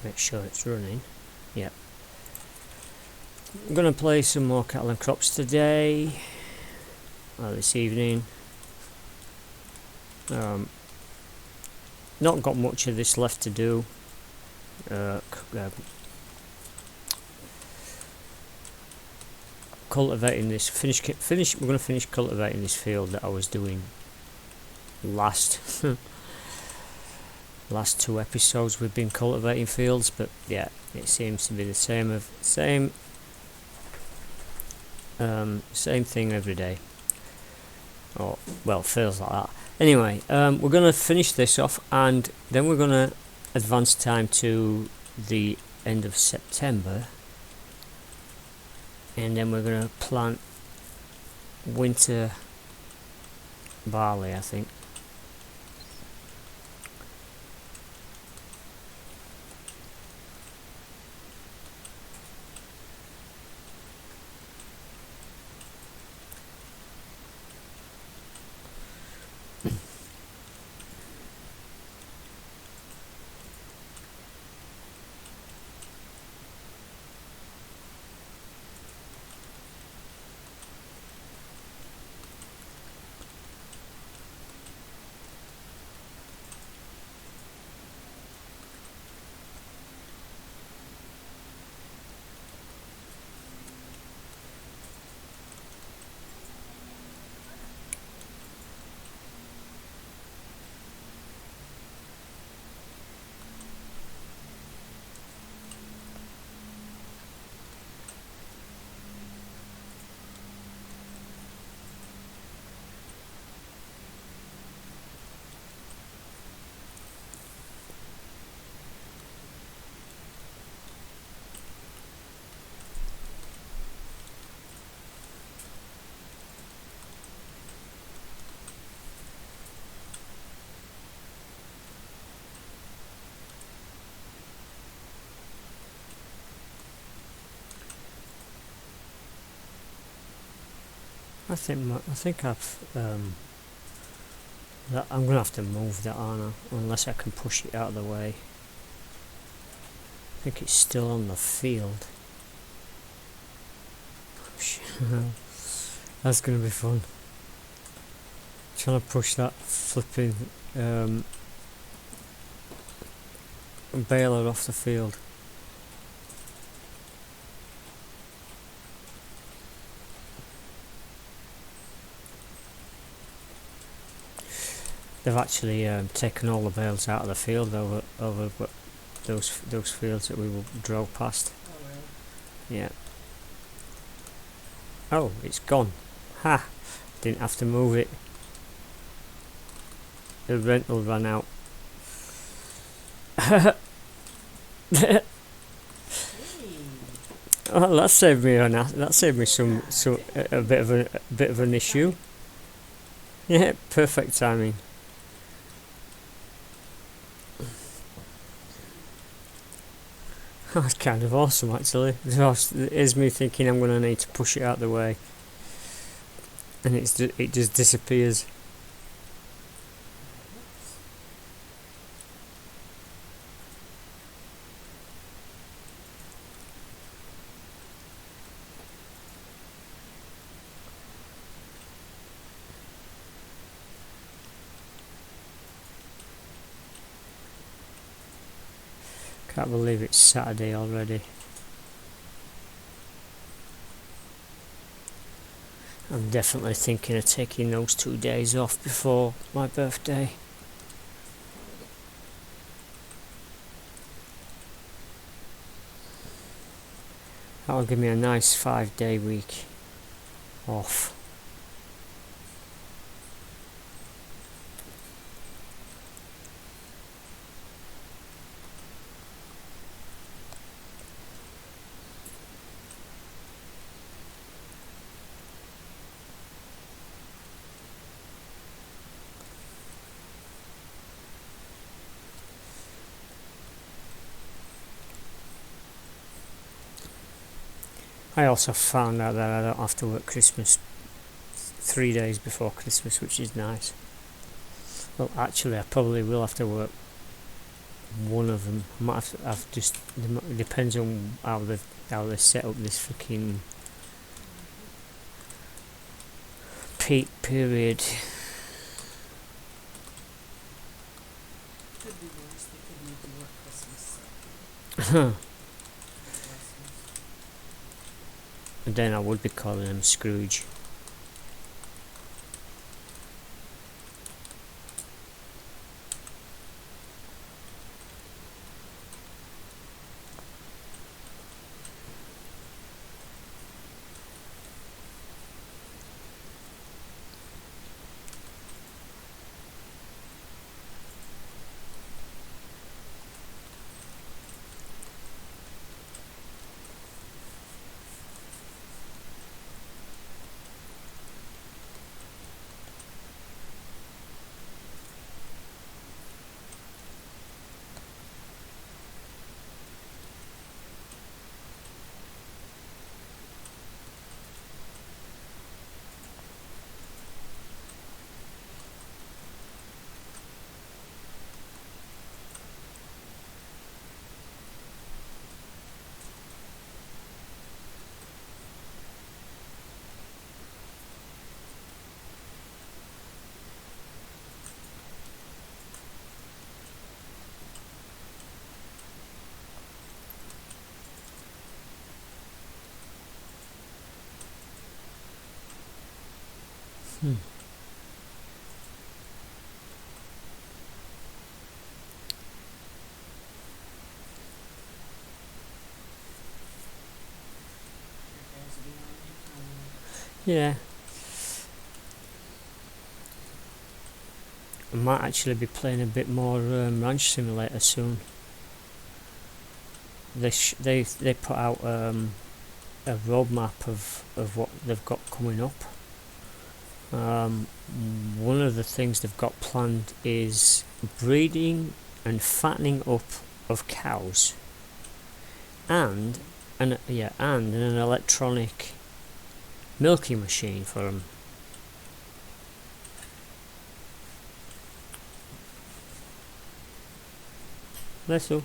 make sure it's running. Yep. I'm going to play some more Cattle and Crops today, this evening. Not got much of this left to do. Cultivating this, we're going to finish cultivating this field that I was doing last last 2 episodes. We've been cultivating fields, but yeah, it seems to be the same thing every day, or well, feels like that. Anyway, we're going to finish this off, and then we're going to advance time to the end of September, and then we're going to plant winter barley, I think. I think I've that I'm gonna have to move that, aren't I? Unless I can push it out of the way. I think it's still on the field. That's gonna be fun. Trying to push that flipping baler off the field. They've actually taken all the bales out of the field over those fields that we drove past. Oh, really? Yeah. Oh, it's gone. Ha! Didn't have to move it. The rental ran out. Well, that saved me some a bit of an issue. Yeah, perfect timing. That's kind of awesome, actually. Here's me thinking I'm going to need to push it out of the way, and it just disappears. Can't believe it's Saturday already. I'm definitely thinking of taking those 2 days off before my birthday. That'll give me a nice 5-day week off. I also found out that I don't have to work Christmas 3 days before Christmas, which is nice. Well, actually, I probably will have to work one of them. I might have just, it depends on how they set up this freaking peak period. Could be worse. They could make you work Christmas. And then I would be calling him Scrooge. Hmm. Yeah. I might actually be playing a bit more Ranch Simulator soon. They put out a roadmap of what they've got coming up. One of the things they've got planned is breeding and fattening up of cows, and an electronic milking machine for them. Bless you.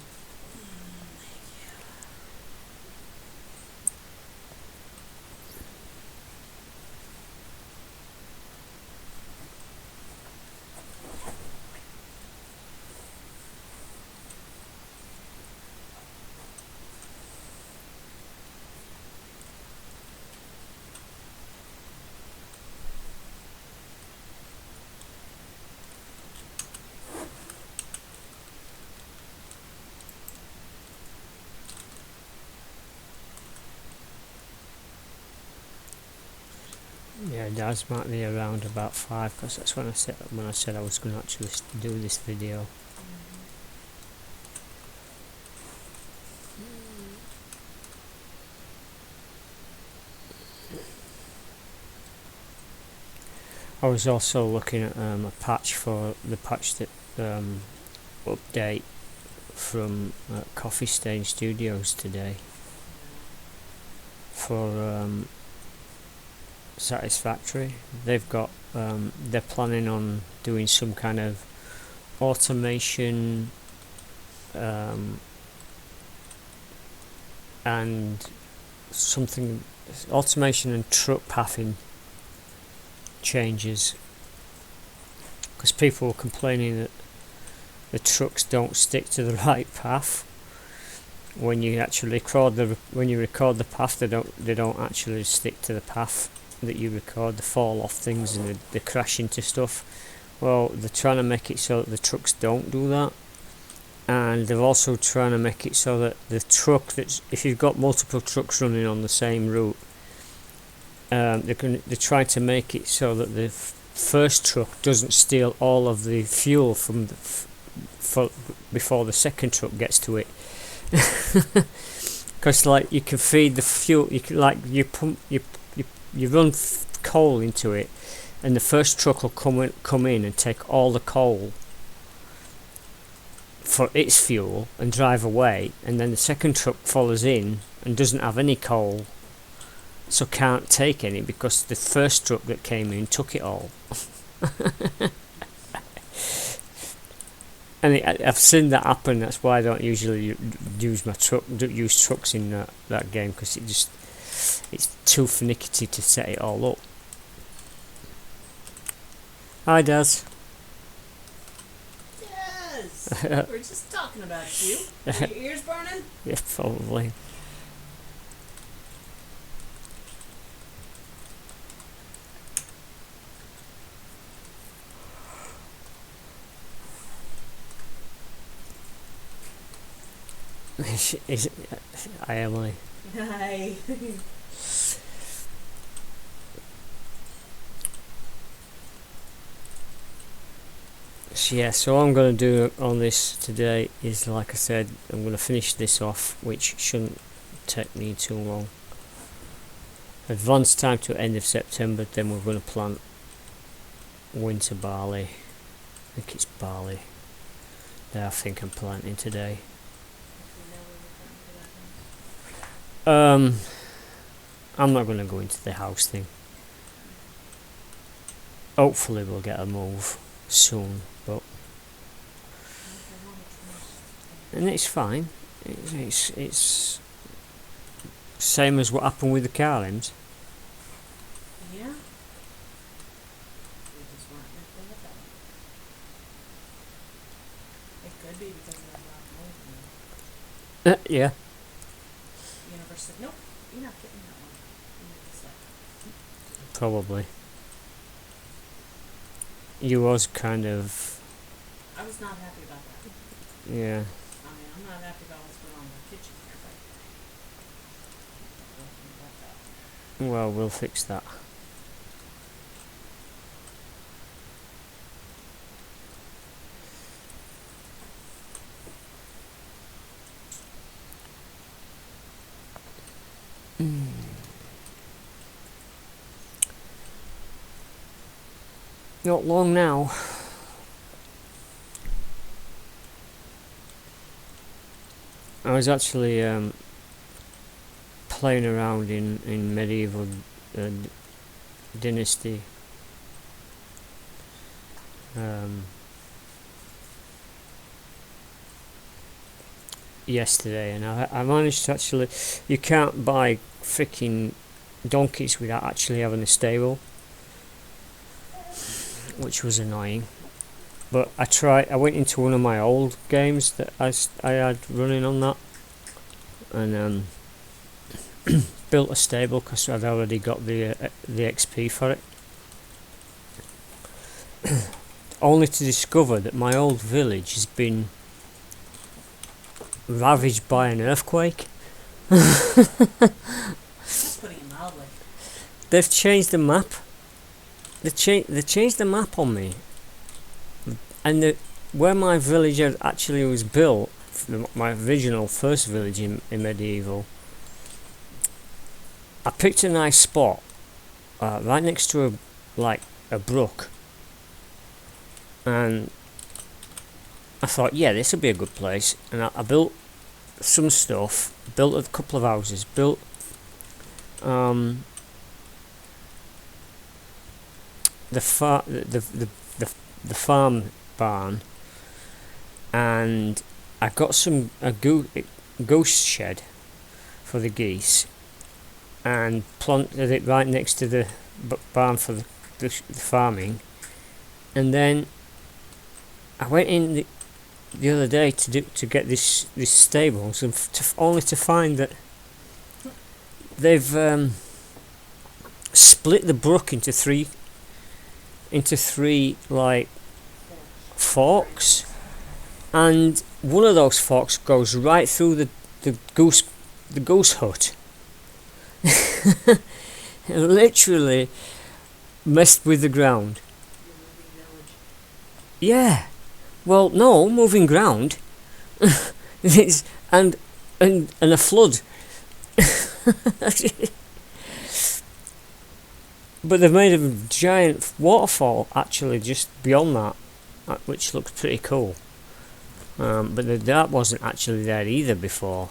Yeah, Daz might be around about 5, because that's when I said I was going to actually do this video. I was also looking at a patch for the patch that update from Coffee Stain Studios today for Satisfactory. They've got they're planning on doing some kind of automation and something automation and truck pathing changes, because people were complaining that the trucks don't stick to the right path. When you actually record the path, they don't actually stick to the path that you record. They fall off things and they crash into stuff. Well, they're trying to make it so that the trucks don't do that, and they're also trying to make it so that the truck if you've got multiple trucks running on the same route, they're trying to make it so that the first truck doesn't steal all of the fuel from before the second truck gets to it. Because like you can feed the fuel, you run coal into it, and the first truck will come in and take all the coal for its fuel and drive away, and then the second truck follows in and doesn't have any coal, so can't take any because the first truck that came in took it all. And I've seen that happen. That's why I don't usually use use trucks in that game, because it's too finicky to set it all up. Hi, Daz. Yes! We're just talking about you. Are your ears burning? Yeah, probably. Is it? Hi, Emily. Hi. Yeah, so all I'm going to do on this today is, like I said, I'm going to finish this off, which shouldn't take me too long. Advance time to end of September, then we're going to plant winter barley. I think it's barley that I think I'm planting today. I'm not going to go into the house thing. Hopefully we'll get a move soon, but and it's fine. It's same as what happened with the Carlins. Yeah? We just weren't meant to look at it. It could be because of that black mold. Yeah, University. Nope, you're not getting that one. You need this one. probably. You was kind of, I was not happy about that. yeah. I mean, I'm not happy about what's going on in the kitchen here, but Well, we'll fix that. Not long now. I was actually playing around in medieval dynasty yesterday, and I managed to actually. You can't buy freaking donkeys without actually having a stable, which was annoying. But I went into one of my old games that I had running on that, and built a stable because I'd already got the XP for it. Only to discover that my old village has been ravaged by an earthquake. that's putting it mildly. They've changed the map. They changed the map on me, and where my village actually was built, my original first village in medieval. I picked a nice spot, right next to a brook, and I thought, yeah, this would be a good place. And I built some stuff, built a couple of houses, built the farm barn, and I got a goose shed for the geese, and planted it right next to the barn for the farming. And then I went in the other day to get this stables, and only to find that they've split the brook into three like forks, and one of those forks goes right through the goose hut. It literally messed with the ground. Yeah. Well, no, moving ground. It's, and a flood. But they've made a giant waterfall actually just beyond that, which looks pretty cool. But that wasn't actually there either before.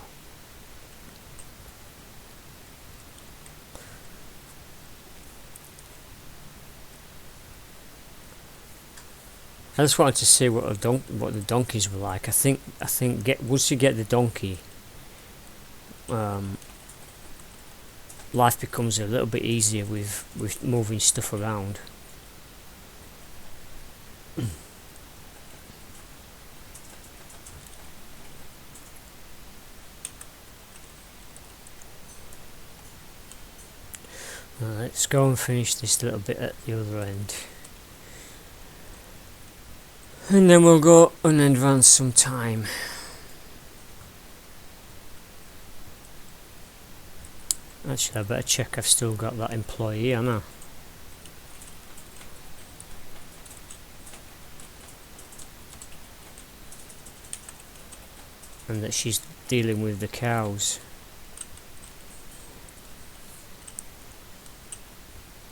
I just wanted to see what the donkeys were like. I think once you get the donkey, life becomes a little bit easier with moving stuff around. Let's go and finish this little bit at the other end. And then we'll go and advance some time. Actually, I better check I've still got that employee, haven't I? And that she's dealing with the cows.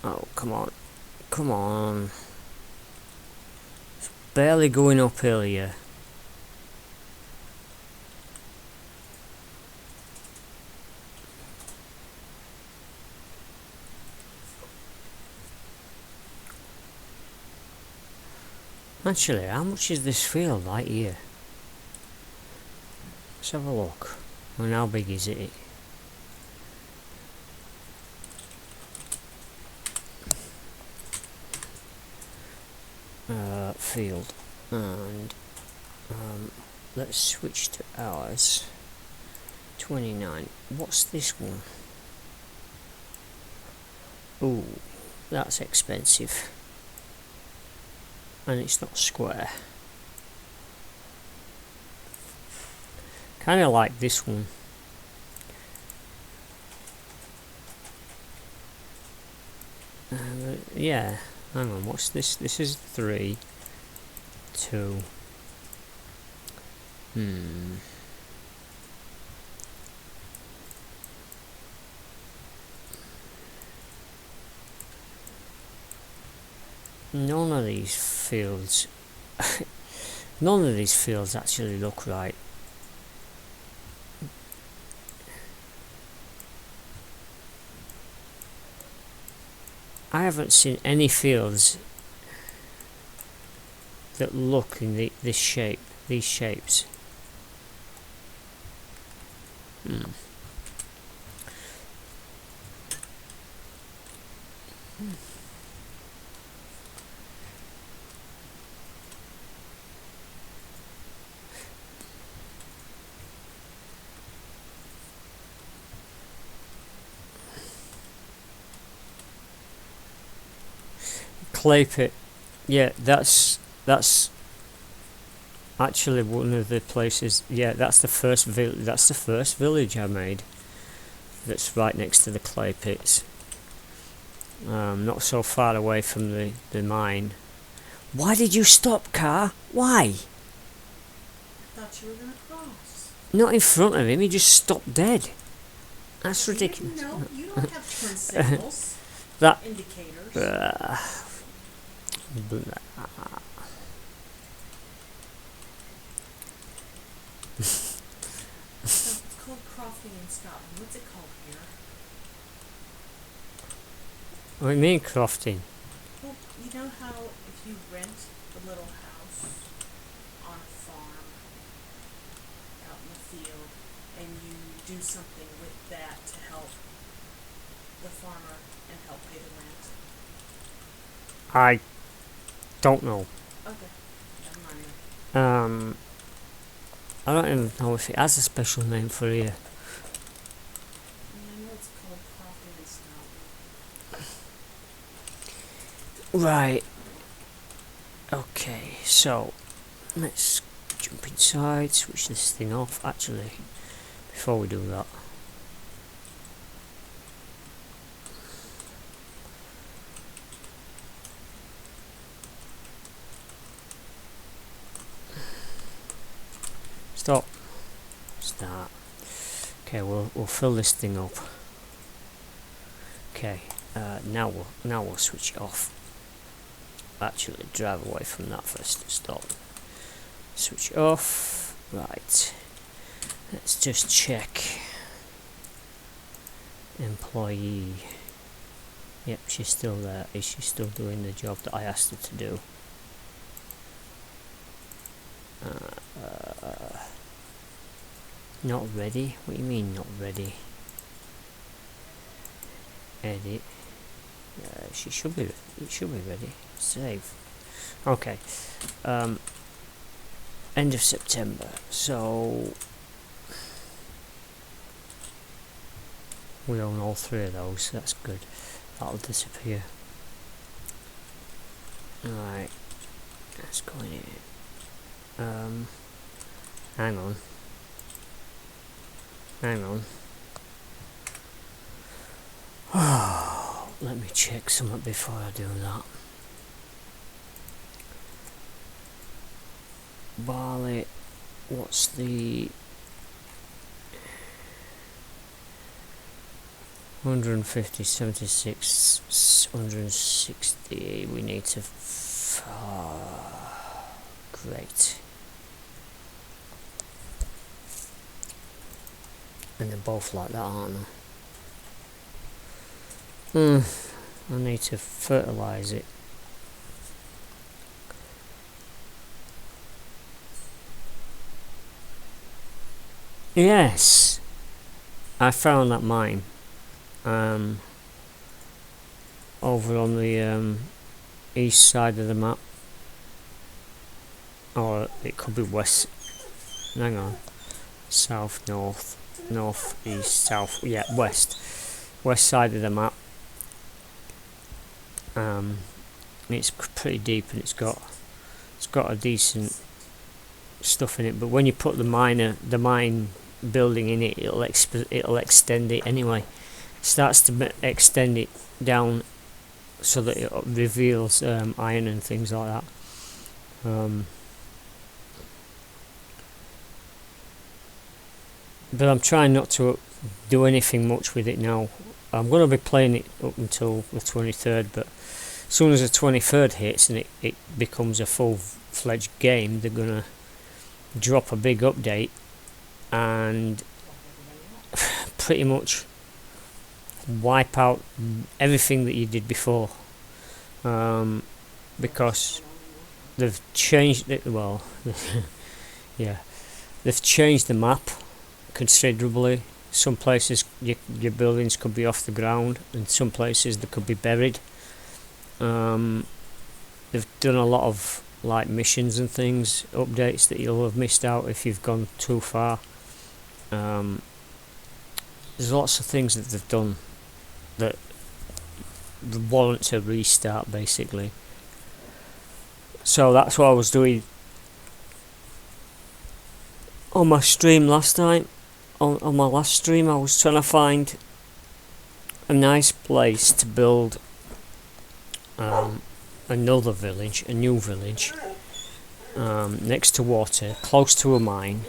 Oh, come on. Come on. It's barely going uphill here. Actually, how much is this field right here? Let's have a look. And how big is it? Field. And let's switch to ours. 29. What's this one? Ooh, that's expensive. And it's not square. Kind of like this one. Yeah, hang on, what's this? This is 3, 2. None of these fields actually look right. I haven't seen any fields that look in this shape, these shapes. Clay pit, yeah, that's actually one of the places. Yeah, that's the first village I made. That's right next to the clay pits. Not so far away from the mine. Why did you stop, car? Why? I thought you were gonna cross. Not in front of him. He just stopped dead. That's ridiculous. No, you don't have turn signals. That indicators. It's called crofting in Scotland. What's it called here? What do you mean crofting? Well, you know how if you rent a little house on a farm out in the field and you do something with that to help the farmer and help pay the rent? I don't know. Okay, never mind. I don't even know if it has a special name for here. Yeah, I know it's called crofting in Scotland. Right. Okay, so let's jump inside, switch this thing off. Actually, before we do that, stop. Start. Okay, we'll fill this thing up. Okay, now we'll switch it off. Actually, drive away from that first. Stop. Switch it off. Right. Let's just check. Employee. Yep, she's still there. Is she still doing the job that I asked her to do? Not ready? What do you mean not ready? Edit. It should be ready. Save. Okay. End of September. So we own all three of those. That's good. That'll disappear. Alright. Let's go in here. Hang on. Let me check something before I do that. Barley, what's the 150, 76, 160? We need to. Great. And they're both like that, aren't they? I need to fertilise it. Yes, I found that mine. Over on the east side of the map, or it could be west. Hang on, south, north, north, east, south. Yeah, west side of the map. It's pretty deep and it's got a decent stuff in it. But when you put the mine building in it, it'll extend it anyway. It starts to extend it down so that it reveals iron and things like that. But I'm trying not to do anything much with it now. I'm going to be playing it up until the 23rd, but as soon as the 23rd hits and it becomes a full-fledged game, they're going to drop a big update and pretty much wipe out everything that you did before, because they've changed it. Well, yeah, they've changed the map considerably. Some places your buildings could be off the ground, and some places they could be buried. They've done a lot of like missions and things, updates that you'll have missed out if you've gone too far. There's lots of things that they've done that warrant a restart, basically. So that's what I was doing on my stream last time. On my last stream, I was trying to find a nice place to build another village, a new village, next to water, close to a mine.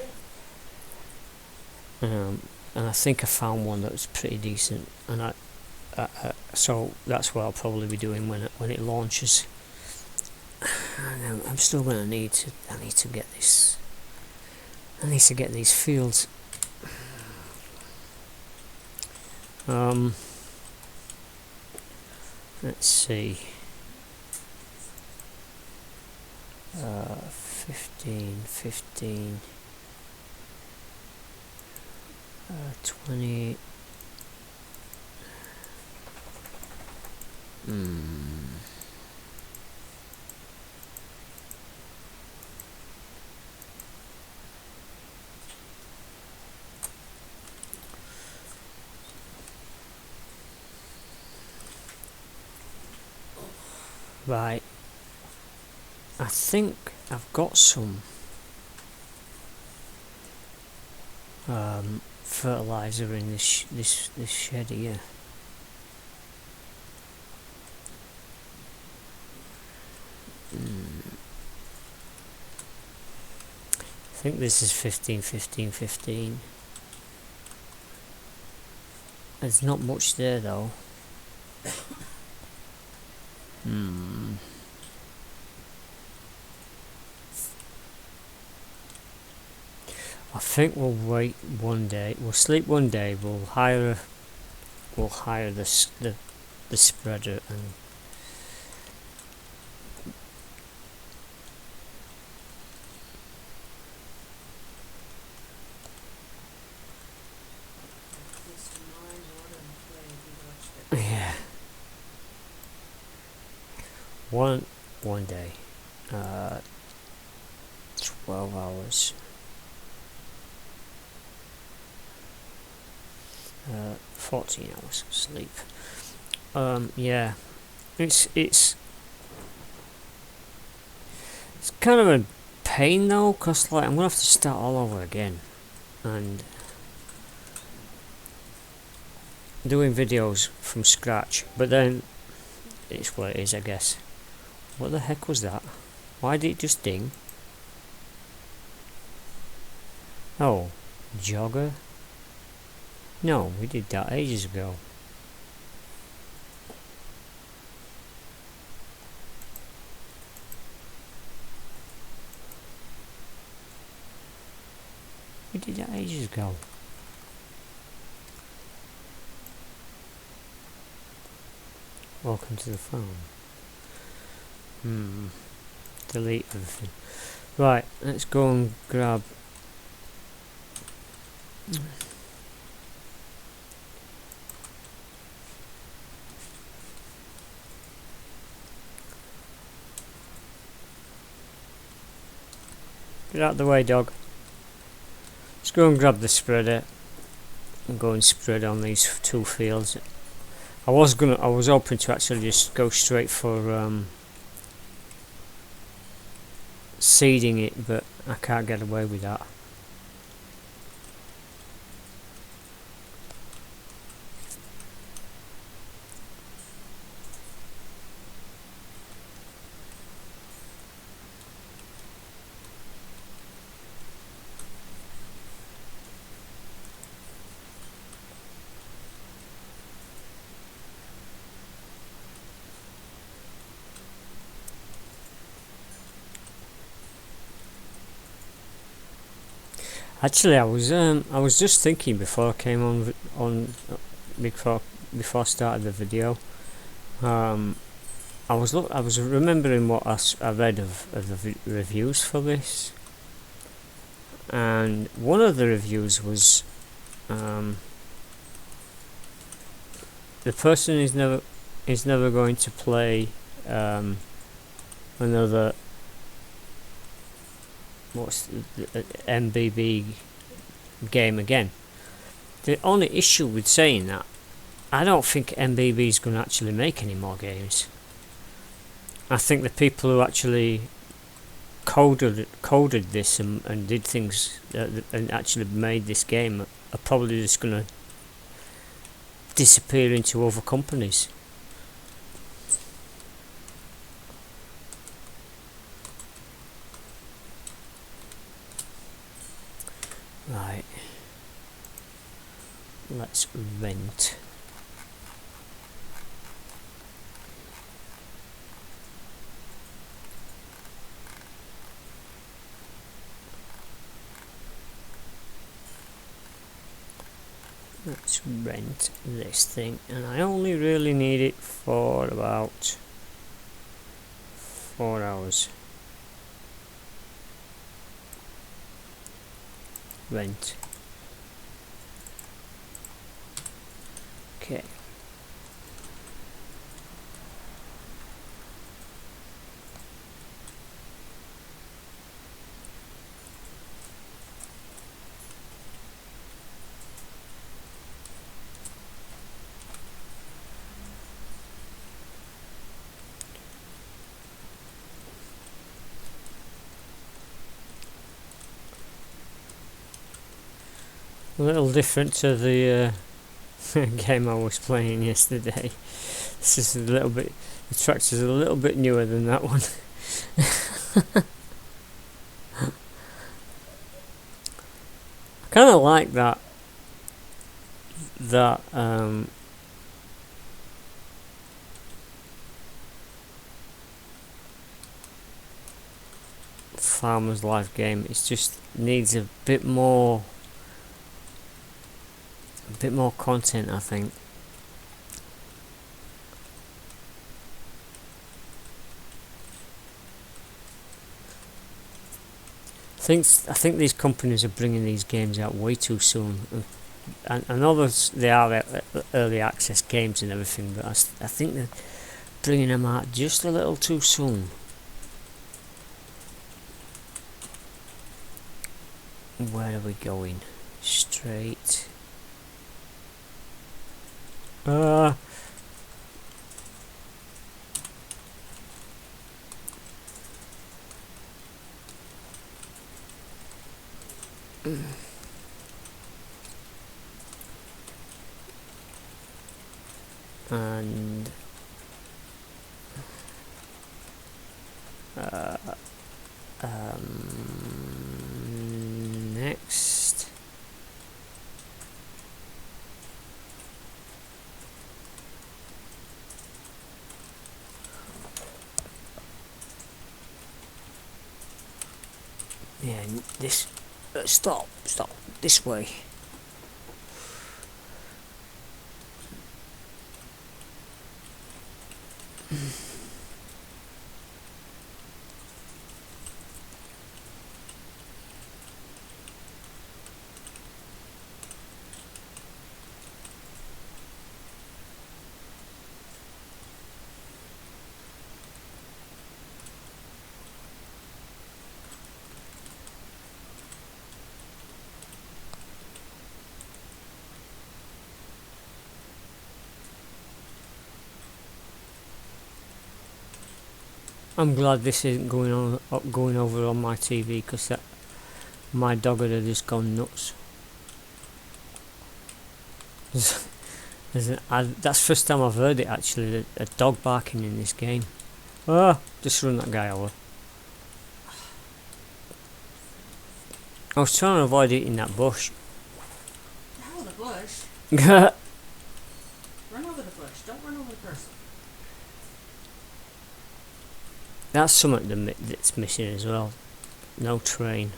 And I think I found one that was pretty decent, and so that's what I'll probably be doing when it launches. And I'm still gonna I need to get this. I need to get these fields. Let's see. 15, 20. Right, I think I've got some fertilizer in this shed here. I think this is 15, 15, 15. There's not much there though. I think we'll wait one day. We'll sleep one day. We'll hire the spreader and one day. 12 hours. 14 hours of sleep. Yeah, it's kind of a pain though, cause like I'm gonna have to start all over again, and doing videos from scratch. But then it's what it is, I guess. What the heck was that? Why did it just ding? Oh, jogger? No, we did that ages ago. We did that ages ago. Welcome to the farm. Delete everything. Right, let's go and grab. Get out of the way, dog. Let's go and grab the spreader and go and spread on these 2 fields. I was hoping to actually just go straight for seeding it, but I can't get away with that. Actually, I was just thinking before I came on before I started the video. I was remembering what I read of the reviews for this, and one of the reviews was the person is never going to play another. What's the MBB game again? The only issue with saying that, I don't think MBB is going to actually make any more games. I think the people who actually coded this and did things and actually made this game are probably just going to disappear into other companies. Right, let's rent. Let's rent this thing, and I only really need it for about 4 hours. Rent. Okay. A little different to the game I was playing yesterday. This is a little bit, the tractor's a little bit newer than that one. I kind of like that Farmer's Life game. It just needs a bit more content, I think. I think these companies are bringing these games out way too soon. And I know they are early access games and everything, but I think that bringing them out just a little too soon. Where are we going? Straight. And next. Yeah, this. Stop, this way. I'm glad this isn't going over on my TV, because that my dog would have just gone nuts. That's the first time I've heard it actually, a dog barking in this game. Just run that guy over. I was trying to avoid eating that bush. The hell with the bush? Run over the bush. Don't run over the person. That's something that's missing as well. No train.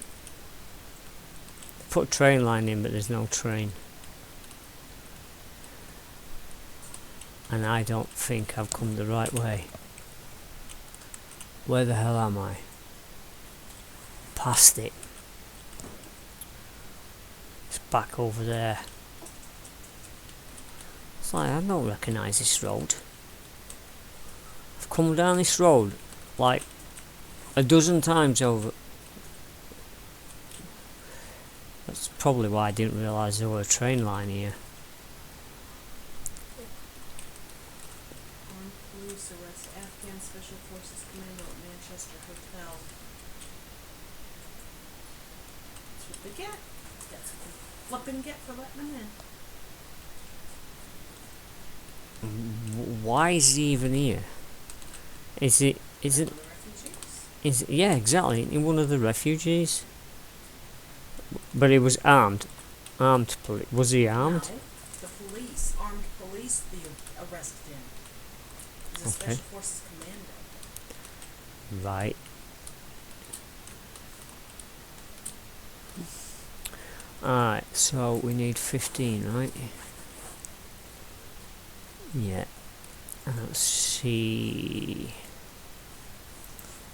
Put a train line in, but there's no train. And I don't think I've come the right way. Where the hell am I? Past it. It's back over there. It's like, I don't recognise this road. I've come down this road like a dozen times over. That's probably why I didn't realise there were a train line here. Armed police arrest Afghan Special Forces Commando at Manchester Hotel. That's what they get. That's what they flippin' get for letting them in. Why is he even here? Is it? The refugees. Is it, yeah, exactly. In one of the refugees. But he was armed. Was he armed? No, the police, armed police, they arrested him. He's a Okay. Special Forces Commando. Right. Alright, so we need 15, right? Yeah. Let's see.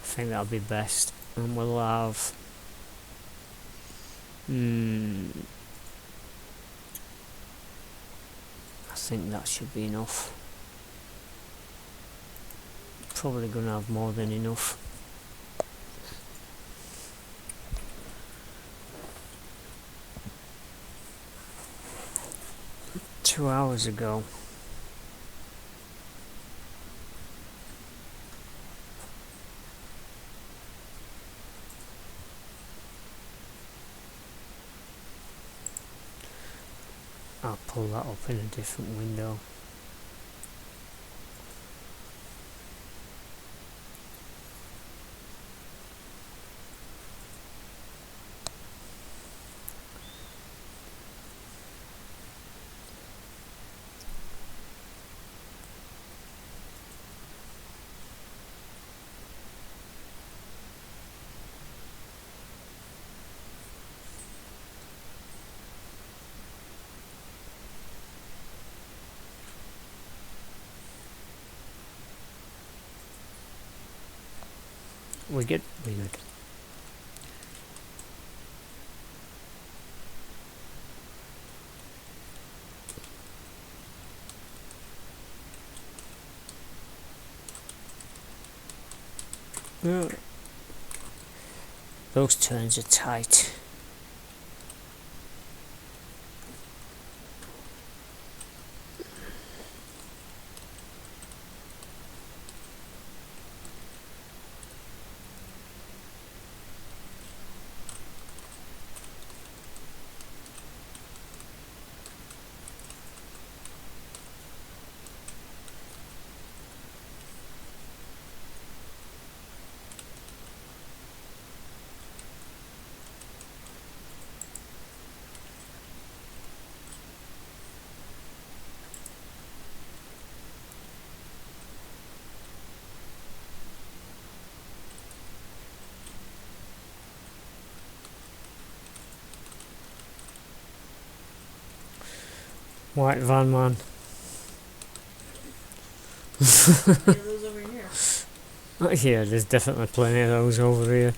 I think that'll be best. And we'll have... I think that should be enough. Probably gonna have more than enough. Two hours ago. I'll pull that up in a different window. We good? We good. Uh, those turns are tight. White van man. Any of those over here? Yeah, there's definitely plenty of those over here.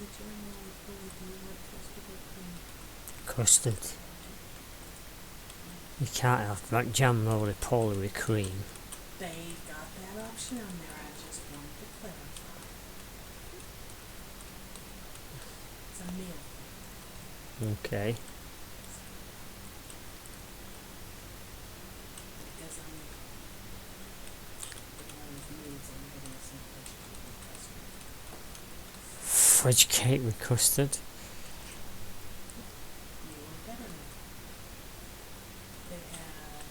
The general really do want custard or cream. Custard. You can't have that jam roly-poly with cream. They got that option on there. I just wanted to clarify. It's a meal. Okay. Because I'm one of those moods. I'm getting some Fudge fudge cake with custard. cake with custard. You want that or no? They have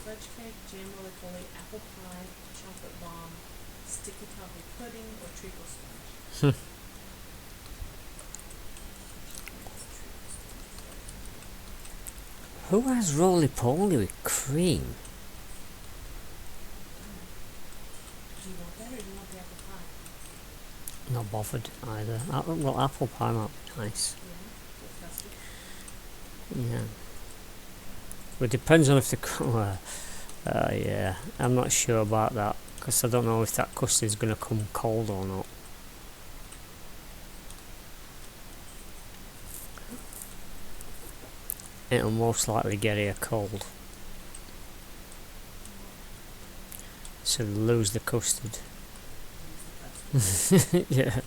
fudge cake, jam roly poly, apple pie, chocolate bomb, sticky toffee pudding, or treacle sponge. Who has roly-poly with cream? Do you want that or do you want the apple pie? Not bothered either. Well, apple pie might be nice. Yeah, with custard. Yeah. But it depends on if the yeah, I'm not sure about that because I don't know if that custard's going to come cold or not. It'll most likely get here cold. So lose the custard. Use the custard. Yeah.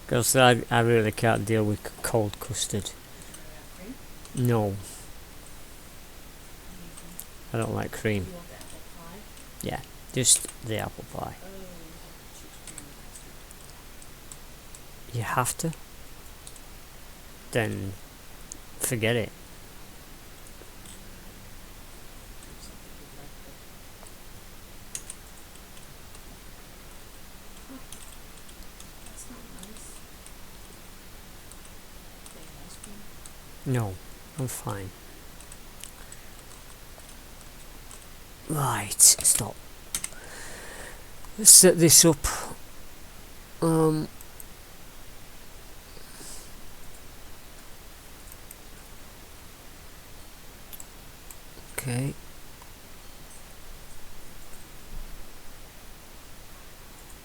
Because I really can't deal with cold custard. Would you rather have cream? No, Or I don't like you cream. want the apple pie? Just the apple pie. Oh, you have to choose cream or custard. You have to? Then forget it. Some people like the. Huh, that's not nice. They have ice cream. No, I'm fine. Right, stop. Let's set this up. Okay.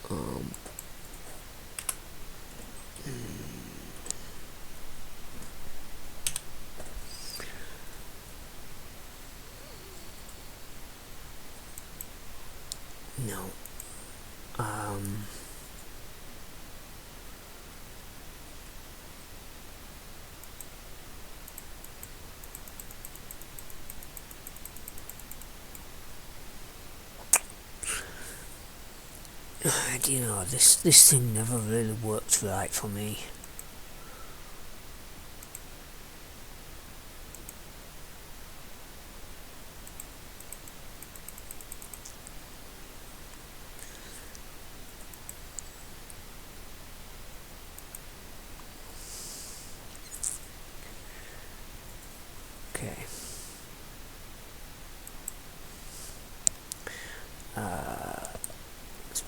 No. Do you know, this thing never really worked right for me.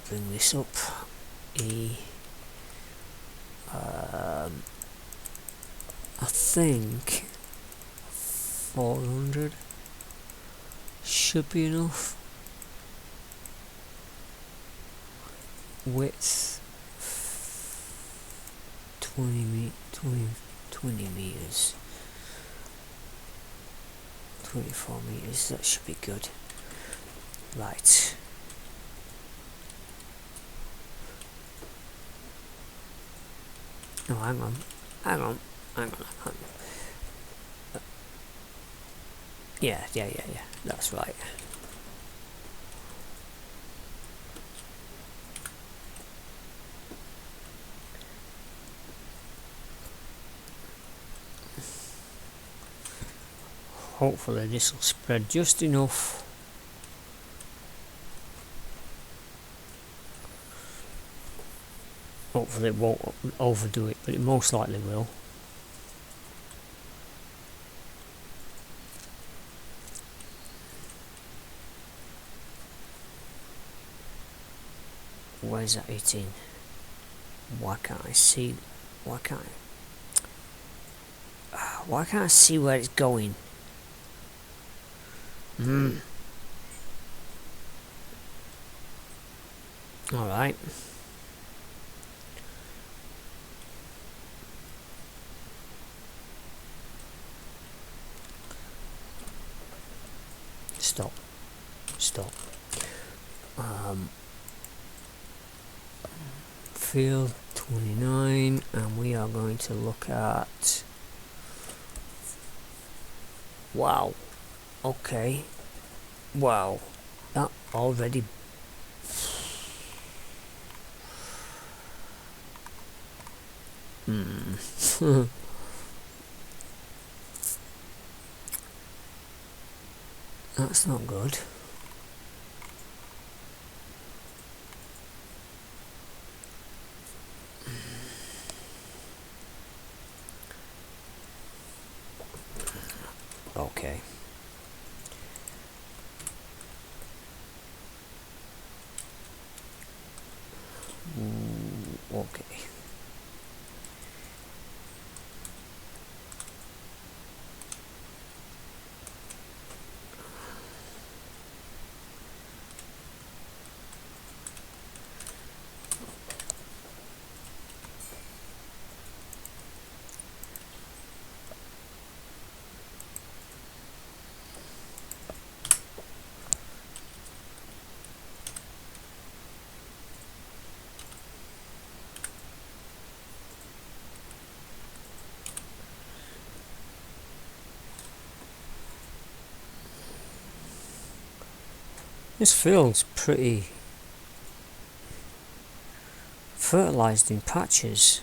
bring this up. I think 400 should be enough. Width 20 meters, 24 meters, that should be good. Right. Oh, hang on. Yeah, that's right. Hopefully this will spread just enough. Hopefully it won't overdo it, but it most likely will. Where's that hitting? Why can't I see? Why can't I see where it's going? Alright. Stop. Field 29, and we are going to look at, wow, okay, wow, that already that's not good. Okay. Okay. This field's pretty fertilised in patches.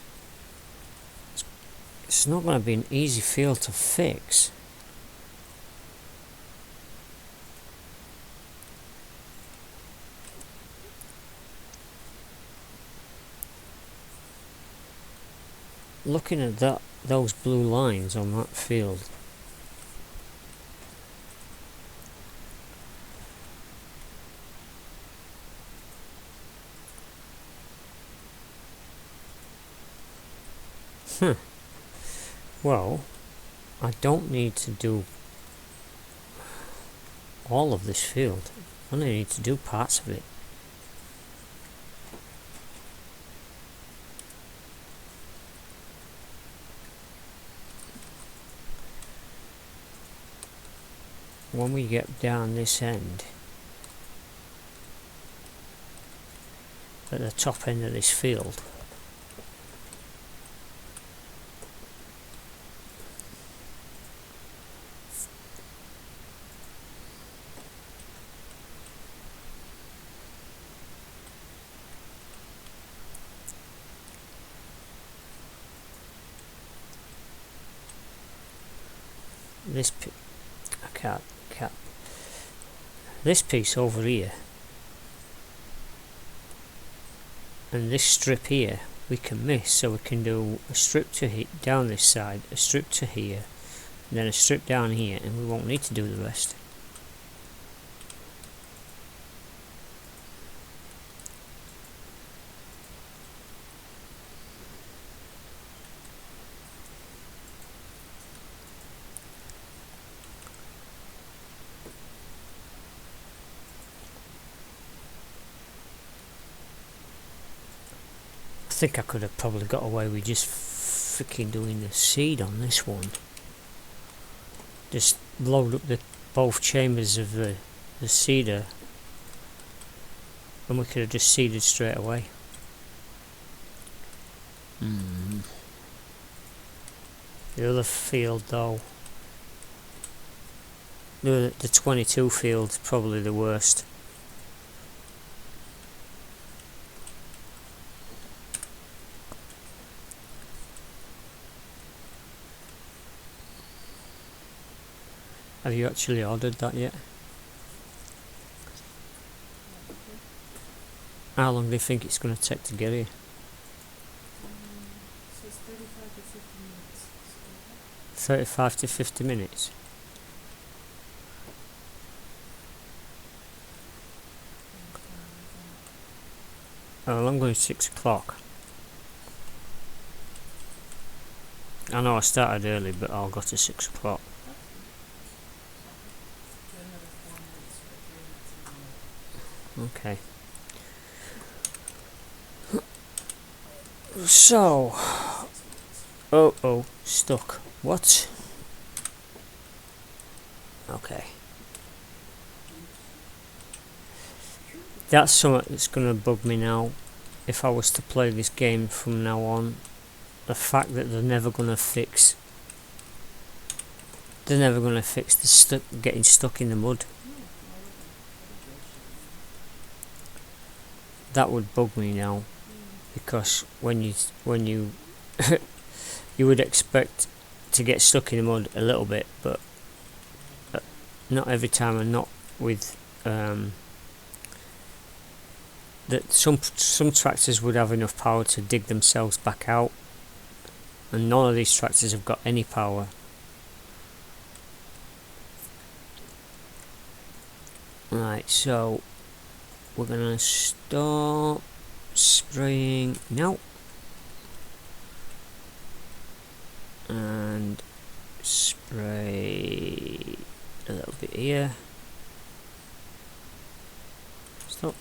It's not going to be an easy field to fix. Looking at those blue lines on that field, well, I don't need to do all of this field. I only need to do parts of it. When we get down this end, at the top end of this field, this this piece over here and this strip here we can miss, so we can do a strip to down this side, a strip to here, and then a strip down here, and we won't need to do the rest. think I could have probably got away with just freaking doing the seed on this one. Just load up the both chambers of the seeder, and we could have just seeded straight away. The other field though, the 22 field, probably the worst. Have you actually ordered that yet? How long do you think it's going to take to get here? So it's 35 to 50 minutes. 35 to 50 minutes. Well, I'm going 6 o'clock. I know I started early, but I'll go to 6 o'clock. Do another 4 minutes or 3 minutes. Okay. So, oh, stuck. What? Okay. That's something that's going to bug me now. If I was to play this game from now on, the fact that they're never going to fix the getting stuck in the mud. That would bug me now, because when you you would expect to get stuck in the mud a little bit, but not every time, and not with that some tractors would have enough power to dig themselves back out, and none of these tractors have got any power. Right, so we're gonna start spraying now, and spray a little bit here. Stop.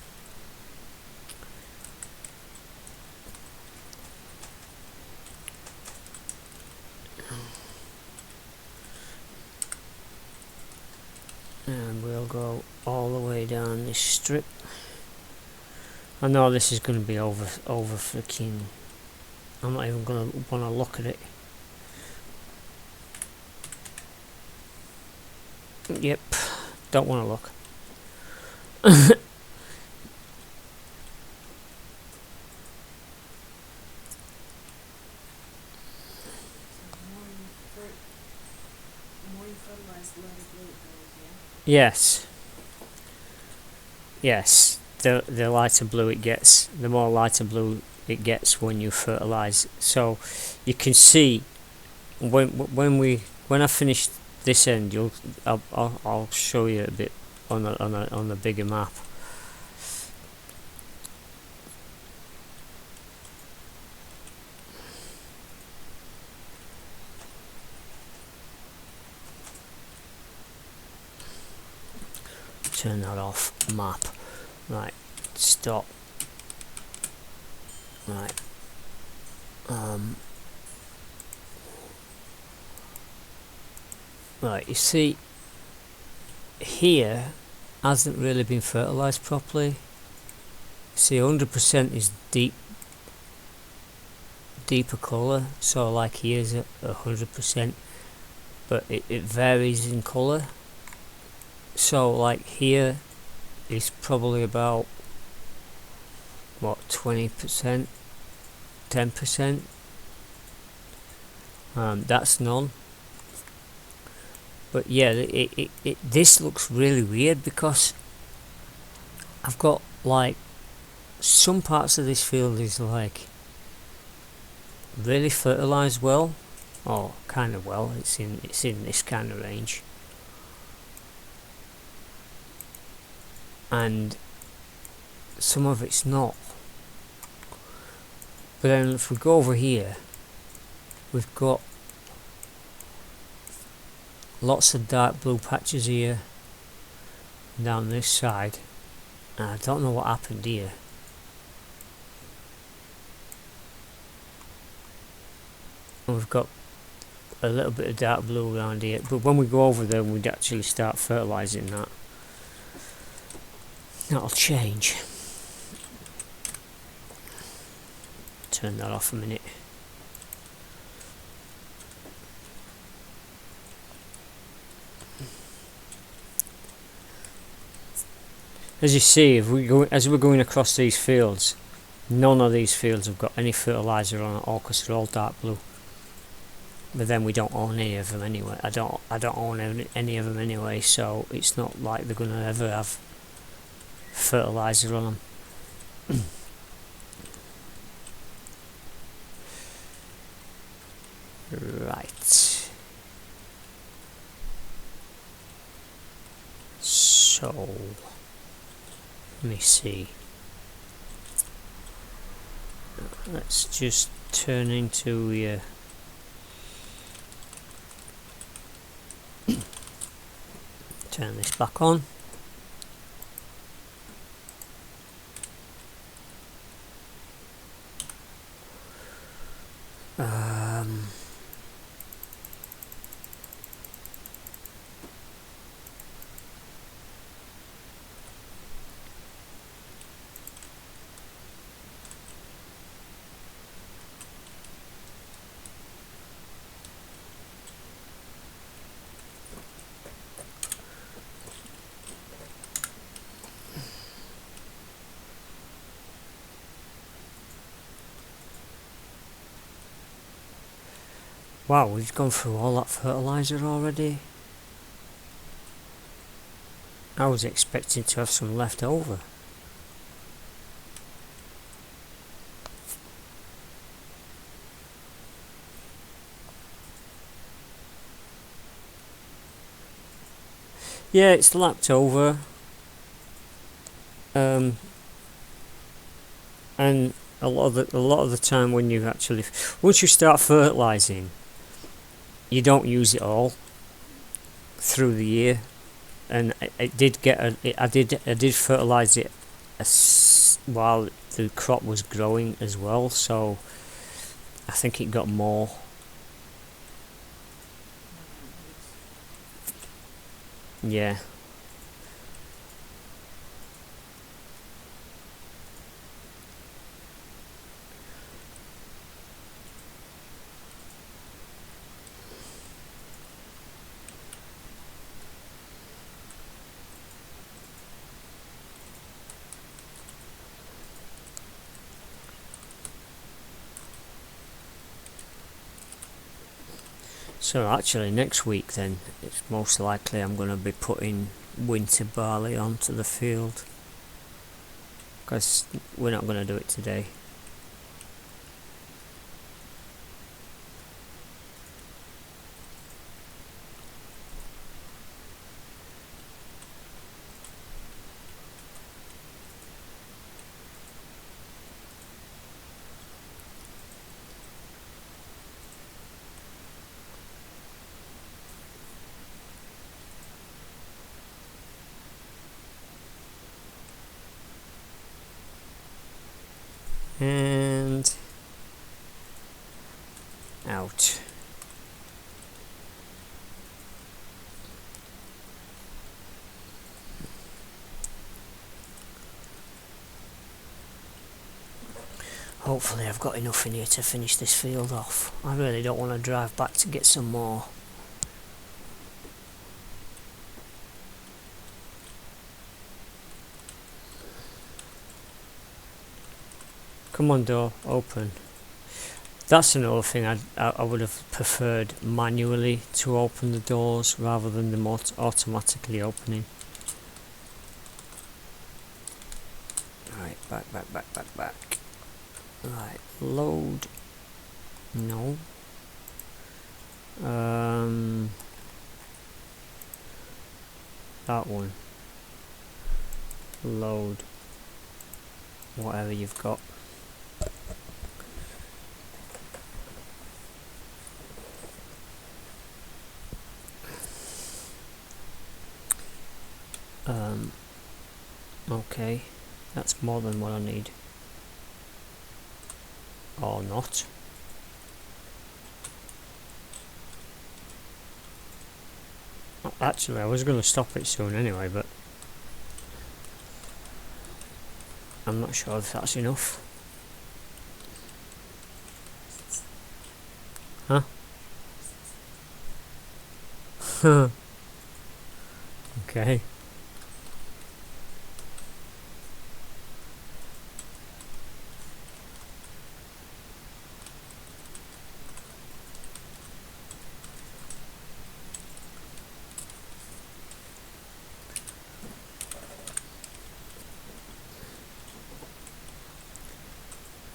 And we'll go all the way down this strip. I know this is going to be over freaking. I'm not even going to want to look at it. Yep, don't want to look. The more you fertilize, the lighter blue it goes, yeah? Yes. Yes. The lighter blue it gets, the more lighter blue it gets when you fertilize. So you can see when I finish this end, I'll show you a bit on the bigger map. Turn that off. Map. Right. Stop. Right. Right, you see, here hasn't really been fertilised properly. See, 100% is deeper colour, so like here's 100%, but it varies in colour. So like here is probably about what, 20%, 10%. That's none. But yeah, this looks really weird because I've got like some parts of this field is like really fertilised well, or kind of well. It's in this kind of range, and some of it's not. But then if we go over here, we've got lots of dark blue patches here down this side, and I don't know what happened here. And we've got a little bit of dark blue around here, but when we go over there we'd actually start fertilising that. That'll change. Turn that off a minute. As you see, as we're going across these fields, none of these fields have got any fertiliser on at all because they're all dark blue. But then we don't own any of them anyway. I don't own any of them anyway, so it's not like they're going to ever have fertiliser on them. Right. So let me see. Let's just turn into turn this back on. Wow, we've gone through all that fertiliser already. I was expecting to have some left over. Yeah, it's lapped over. And a lot of the time when you actually, once you start fertilising, you don't use it all through the year. And it did get I did fertilise it while the crop was growing as well, so I think it got more. Yeah. So actually next week then, it's most likely I'm going to be putting winter barley onto the field, because we're not going to do it today. And out. Hopefully I've got enough in here to finish this field off. I really don't want to drive back to get some more. Come on, door, open. That's another thing I would have preferred manually to open the doors rather than them automatically opening. Right, back. Right, load. No. That one. Load. Whatever you've got. Okay, that's more than what I need. Or not. Actually, I was going to stop it soon anyway, but I'm not sure if that's enough. Huh? Okay.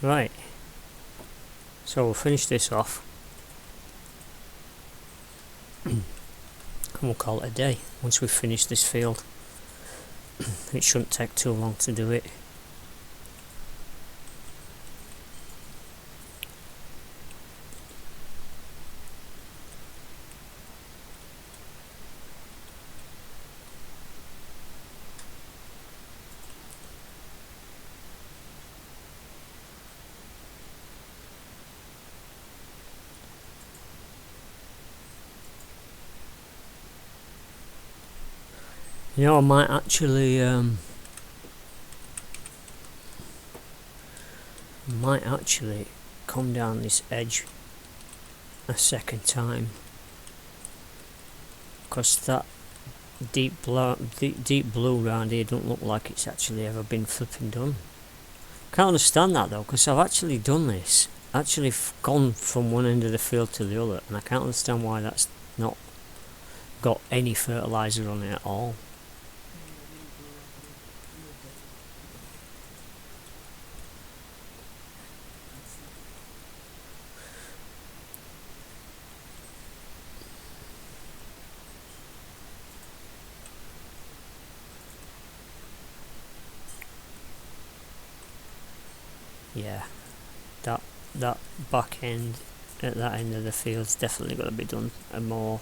Right. So we'll finish this off. And we'll call it a day once we've finished this field. It shouldn't take too long to do it. You know, I might actually come down this edge a second time, because that deep blue round here don't look like it's actually ever been flipping done. Can't understand that though, because I've actually done this, actually gone from one end of the field to the other, and I can't understand why that's not got any fertilizer on it at all. Yeah, that back end at that end of the field's definitely got to be done and more.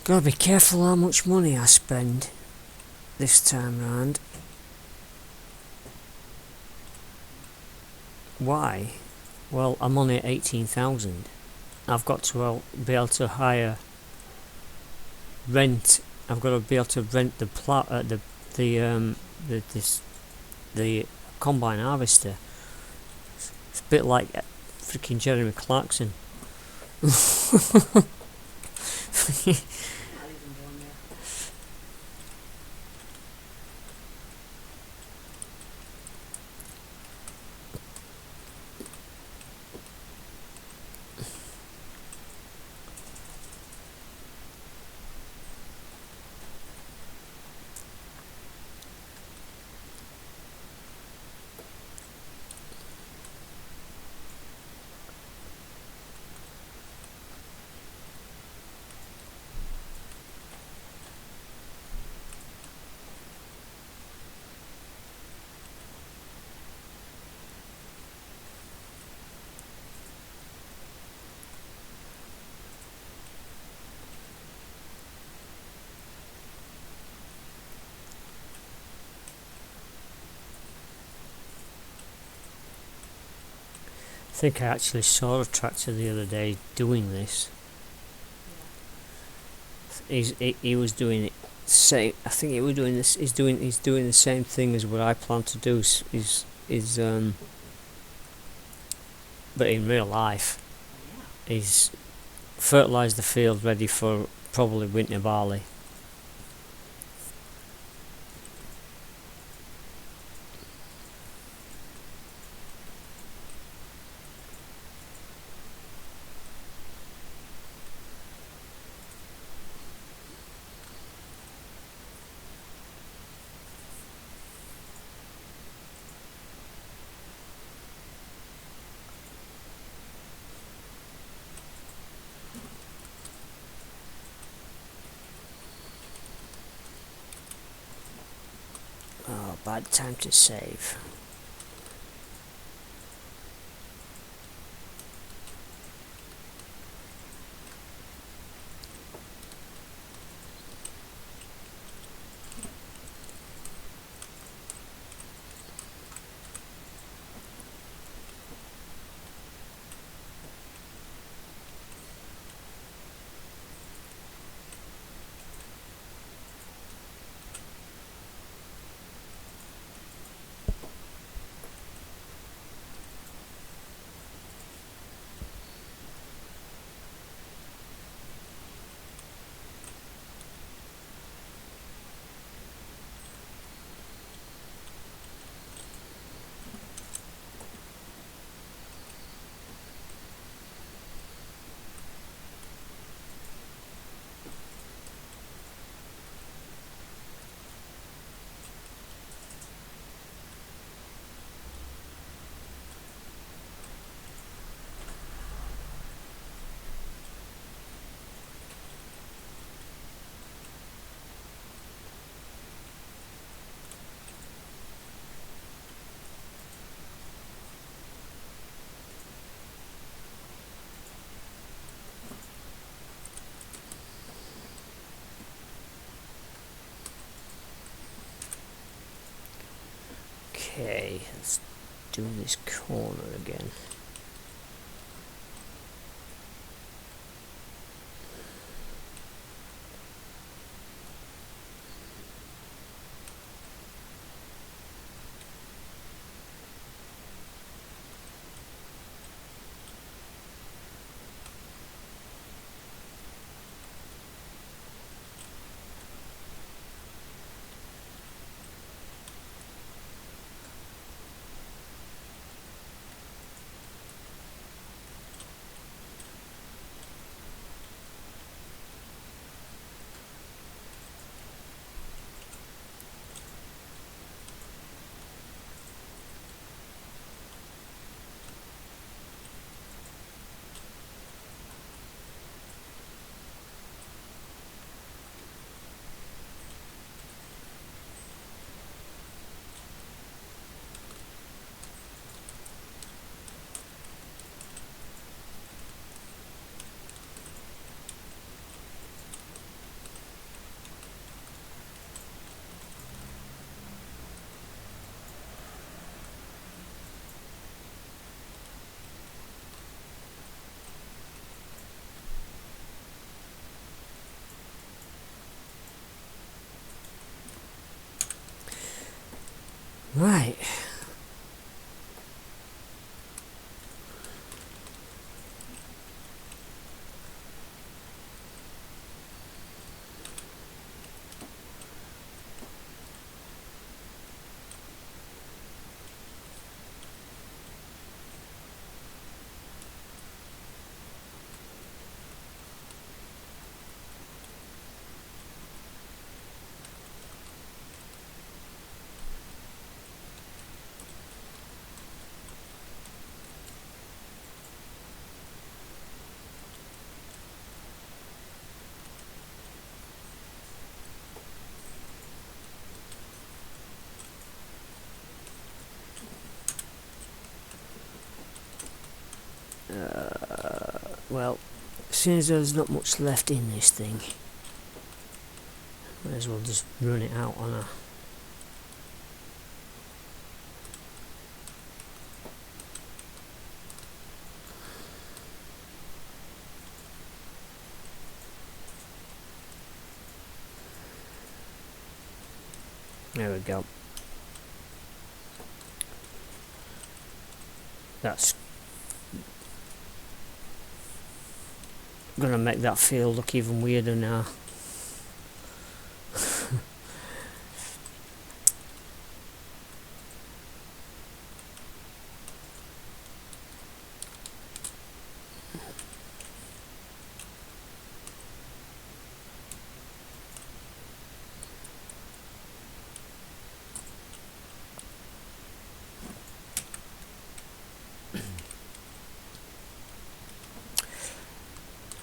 Gotta be careful how much money I spend this time round. Why? Well, I'm only at 18,000. I've got to be able to rent. I've got to be able to rent the the combine harvester. It's a bit like freaking Jeremy Clarkson. I think I actually saw a tractor the other day doing this. He was doing it same. I think he was doing this. He's doing the same thing as what I plan to do. But in real life, he's fertilised the field ready for probably winter barley. Oh, bad time to save. Okay, let's do this corner again. Right. Well, seeing as there's not much left in this thing, might as well just run it out on a... There we go. That's gonna make that field look even weirder now.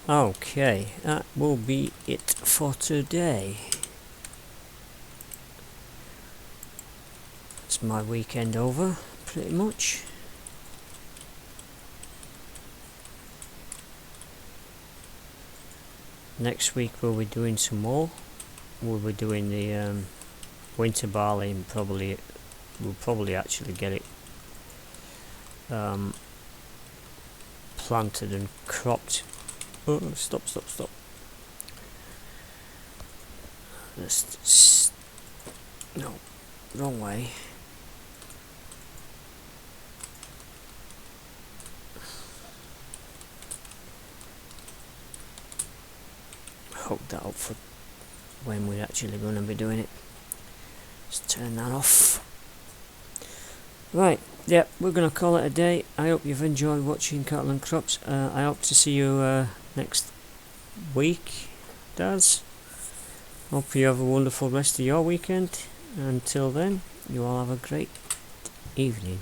Okay, that will be it for today. It's my weekend over, pretty much. Next week we'll be doing some more. We'll be doing the winter barley, and we'll probably actually get it planted and cropped. Oh, stop. No, wrong way. Hook that up for when we're actually going to be doing it. Just turn that off. Right, yeah, we're going to call it a day. I hope you've enjoyed watching Cattle and Crops. I hope to see you next week, Daz. Hope you have a wonderful rest of your weekend. Until then, you all have a great evening.